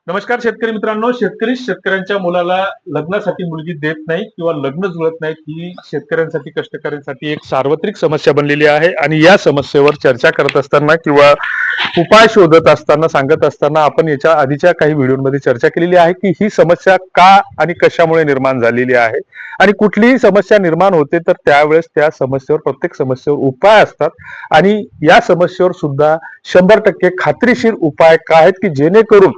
नमस्कार शेतकरी मित्रांनो. शेतकऱ्यांच्या मुलाला लग्नासाठी मुलगी देत नाही किंवा लग्न जुळत नाही, ही शेतकऱ्यांसाठी कष्टकऱ्यांसाठी एक सार्वत्रिक समस्या बनलेली आहे. आणि या समस्येवर चर्चा करत असताना किंवा उपाय शोधत असताना सांगत असताना आपण याच्या आधीच्या काही व्हिडिओमध्ये चर्चा केलेली आहे की ही समस्या का आणि कशामुळे निर्माण झालेली आहे. आणि कुठलीही समस्या निर्माण होते तर त्यावेळेस त्या समस्येवर प्रत्येक समस्येवर उपाय असतात. आणि या समस्येवर सुद्धा 100% खात्रीशीर उपाय काय आहेत की जेणेकरून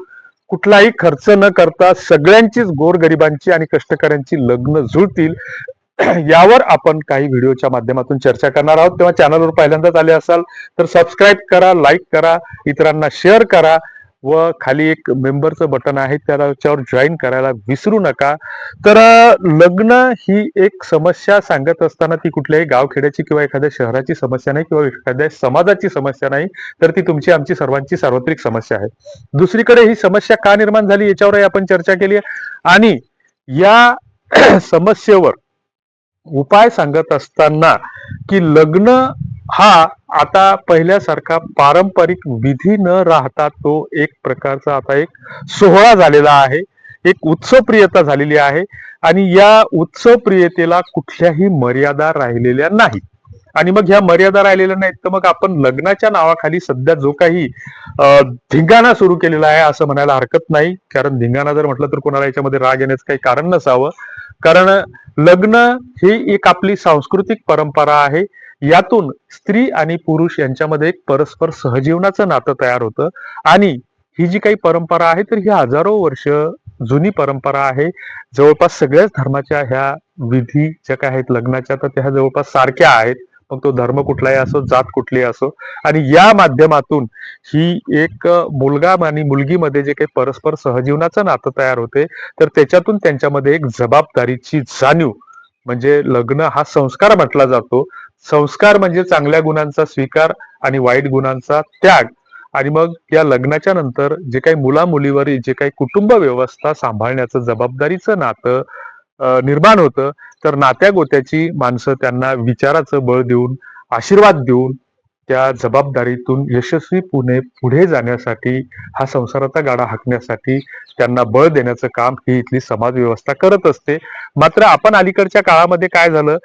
कुठलाही खर्च न करता सगळ्यांचीच गोरगरिबांची आणि कष्टकऱ्यांची लग्न जुळतील. यावर आपण काही व्हिडिओच्या माध्यमातून चर्चा करणार आहोत. तेव्हा चॅनलवर पहिल्यांदाच आले असाल तर सबस्क्राईब करा, लाईक करा, इतरांना शेअर करा व खाली एक मेंबरचं बटन आहे त्याच्यावर जॉईन करायला विसरू नका. तर लग्न ही एक समस्या सांगत असताना ती कुठल्याही गावखेड्याची किंवा एखाद्या शहराची समस्या नाही किंवा एखाद्या समाजाची समस्या नाही, तर ती तुमची आमची सर्वांची सार्वत्रिक समस्या आहे. दुसरीकडे ही समस्या का निर्माण झाली याच्यावरही आपण चर्चा केली आहे. आणि या समस्येवर उपाय सांगत असताना की लग्न हा आता पहिल्यासारखा पारंपरिक विधी न राहता तो एक प्रकारचा आता एक सोहळा झालेला आहे, एक उत्सवप्रियता झालेली आहे. आणि या उत्सवप्रियतेला कुठल्याही मर्यादा राहिलेल्या नाही. आणि मग ह्या मर्यादा राहिलेल्या नाहीत तर मग आपण लग्नाच्या नावाखाली सध्या जो काही धिंगाणा सुरू केलेला आहे असं म्हणायला हरकत नाही. कारण धिंगाणा जर म्हटलं तर कोणाला याच्यामध्ये राग येण्याचं काही कारण नसावं. कारण लग्न ही एक आपली सांस्कृतिक परंपरा आहे. यातून स्त्री आणि पुरुष यांच्यामध्ये एक परस्पर सहजीवनाचं नातं तयार होतं. आणि ही जी काही परंपरा आहे तर ही हजारो वर्ष जुनी परंपरा आहे. जवळपास सगळ्याच धर्माच्या ह्या विधी ज्या काय आहेत लग्नाच्या तर त्या जवळपास सारख्या आहेत. मग तो धर्म कुठलाही असो, जात कुठली असो. आणि या माध्यमातून ही एक मुलगा आणि मुलगीमध्ये जे काही परस्पर सहजीवनाचं नातं तयार होते तर त्याच्यातून त्यांच्यामध्ये एक जबाबदारीची जाणीव, म्हणजे लग्न हा संस्कार म्हटला जातो. संस्कार म्हणजे चांगल्या गुणांचा स्वीकार आणि वाईट गुणांचा त्याग. आणि मग या लग्नाच्या नंतर जे काही मुला मुलीवर जे काही कुटुंब व्यवस्था सांभाळण्याचं जबाबदारीचं नातं निर्माण होतं. तर नात्या गोत्याची माणसं त्यांना विचाराचं बळ देऊन, आशीर्वाद देऊन त्या जबाबदारीतून यशस्वीपणे पुढे जाण्यासाठी, हा संसाराचा गाडा हाकण्यासाठी त्यांना बळ देण्याचं काम ही इथली समाज व्यवस्था करत असते. मात्र आपण अलीकडच्या काळामध्ये काय झालं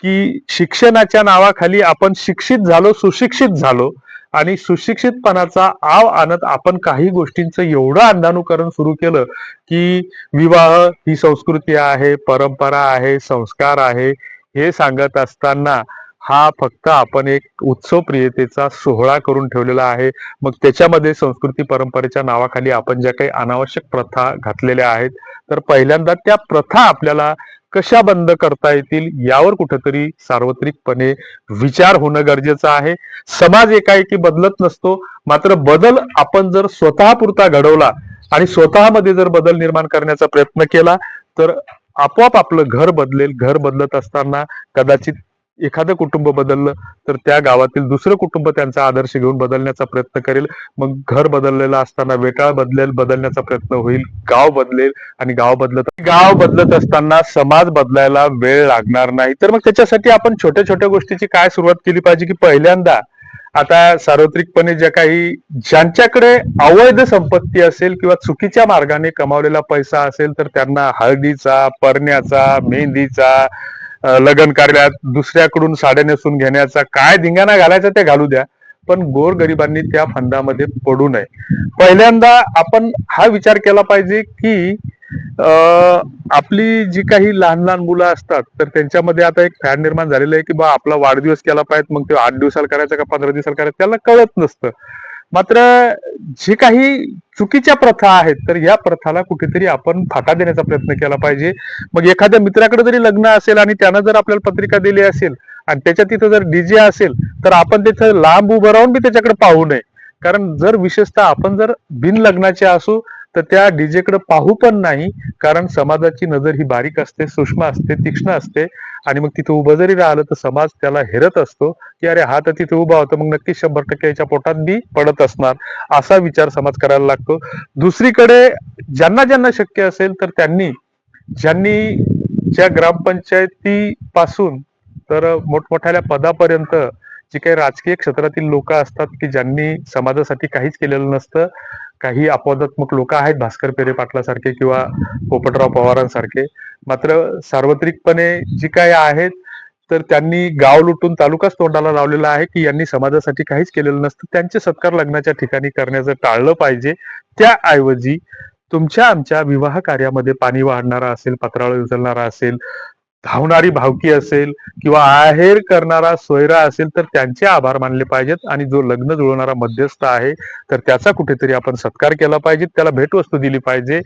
की शिक्षणाच्या नावाखाली आपण शिक्षित झालो, सुशिक्षित झालो. आणि सुशिक्षितपणाचा आव आणत आपण काही गोष्टींचं एवढं अंधानुकरण सुरू केलं की विवाह ही संस्कृती आहे, परंपरा आहे, संस्कार आहे हे सांगत असताना हा फक्त आपण एक उत्सवप्रियतेचा सोहळा करून ठेवलेला आहे. मग त्याच्यामध्ये संस्कृती परंपरेच्या नावाखाली आपण ज्या काही अनावश्यक प्रथा घातलेल्या आहेत तर पहिल्यांदा त्या प्रथा आपल्याला कशा बंद करता येतील यावर कुठेतरी सार्वत्रिकपणे विचार होणं गरजेचं आहे. समाज एकाएकी बदलत नसतो, मात्र बदल आपण जर स्वतःपुरता घडवला आणि स्वतःमध्ये जर बदल निर्माण करण्याचा प्रयत्न केला तर आपोआप आपलं घर बदलेल. घर बदलत असताना कदाचित एखादं कुटुंब बदललं तर त्या गावातील दुसरं कुटुंब त्यांचा आदर्श घेऊन बदलण्याचा प्रयत्न करेल. मग घर बदललेलं असताना वेटाळ बदलण्याचा प्रयत्न होईल, गाव बदलेल. आणि गाव बदलत असताना समाज बदलायला वेळ लागणार नाही. तर मग त्याच्यासाठी आपण छोट्या छोट्या गोष्टीची काय सुरुवात केली पाहिजे की पहिल्यांदा आता सार्वत्रिकपणे ज्या काही ज्यांच्याकडे अवैध संपत्ती असेल किंवा चुकीच्या मार्गाने कमावलेला पैसा असेल तर त्यांना हळदीचा, परण्याचा, मेहंदीचा, लग्न कार्यात दुसऱ्याकडून साड्या नेसून घेण्याचा काय धिंगाणा घालायचा ते घालू द्या. पण गोरगरिबांनी त्या फंदामध्ये पडू नये. पहिल्यांदा आपण हा विचार केला पाहिजे की आपली जी काही लहान लहान मुलं असतात तर त्यांच्यामध्ये आता एक फॅड निर्माण झालेलं आहे की बा आपला वाढदिवस केला पाहिजे, मग ते 8 दिवसाला करायचा का 15 दिवसाला करायचं त्याला कळत नसतं. मात्र जे काही चुकीच्या प्रथा आहेत तर या प्रथाला कुठेतरी आपण फाटा देण्याचा प्रयत्न केला पाहिजे. मग एखाद्या मित्राकडे जरी लग्न असेल आणि त्यानं जर आपल्याला पत्रिका दिली असेल आणि त्याच्या तिथं जर डीजे असेल तर आपण तिथं लांब उभं राहून बी त्याच्याकडे पाहू नये. कारण जर विशेषतः आपण जर बिन लग्नाचे असू तर त्या डीजेकडे पाहू पण नाही. कारण समाजाची नजर ही बारीक असते, सूक्ष्म असते, तीक्ष्ण असते. आणि मग तिथं उभं जरी राहिलं तर समाज त्याला हेरत असतो की अरे हा तर तिथे उभा होता, मग नक्कीच 100% याच्या पोटात बी पडत असणार, असा विचार समाज करायला लागतो. दुसरीकडे ज्यांना ज्यांना शक्य असेल तर ज्यांनी ज्या ग्रामपंचायती पासून तर मोठमोठ्या पदापर्यंत जी काही राजकीय क्षेत्रातील लोक असतात की ज्यांनी समाजासाठी काहीच केलेलं नसतं, काही अपवादात्मक लोक आहेत भास्कर पेरे पाटलासारखे किंवा पोपटराव पवारांसारखे, मात्र सार्वत्रिकपणे जी काय आहेत तर त्यांनी गाव लुटून तालुकाच तोंडाला लावलेला आहे की यांनी समाजासाठी काहीच केलेलं नसतं. त्यांचे सत्कार लग्नाच्या ठिकाणी करण्याचं टाळलं पाहिजे. त्याऐवजी तुमच्या आमच्या विवाह कार्यामध्ये पाणी वाढणारा असेल, पत्रावळी उचलणारा असेल, धावणारी भावकी असेल किंवा आहेर करणारा सोयरा असेल तर त्यांचे आभार मानले पाहिजेत आणि जो लग्न जुळवणारा मध्यस्थ आहे तर त्याचा कुठेतरी आपण सत्कार केला पाहिजे, त्याला भेटवस्तू दिली पाहिजे.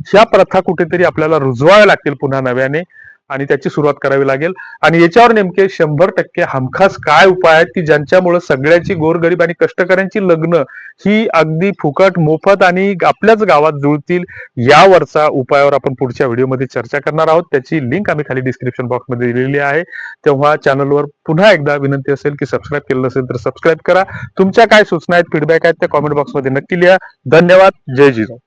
ह्या प्रथा कुठेतरी आपल्याला रुजवाव्या लागतील पुन्हा नव्याने आणि त्याची सुरुवात करावी लागेल. आणि याच्यावर नेमके 100% हमखास काय उपाय आहेत की ज्यांच्यामुळे सगळ्याची गोरगरीब आणि कष्टकऱ्यांची लग्न ही अगदी फुकट मोफत आणि आपल्याच गावात जुळतील, यावरचा उपायावर आपण पुढच्या व्हिडिओमध्ये चर्चा करणार आहोत. त्याची लिंक आम्ही खाली डिस्क्रिप्शन बॉक्समध्ये दिलेली आहे. तेव्हा चॅनलवर पुन्हा एकदा विनंती असेल की सबस्क्राईब केलं नसेल तर सबस्क्राईब करा. तुमच्या काय सूचना आहेत, फीडबॅक आहेत त्या कॉमेंट बॉक्समध्ये नक्की लिहा. धन्यवाद. जय जिजाऊ.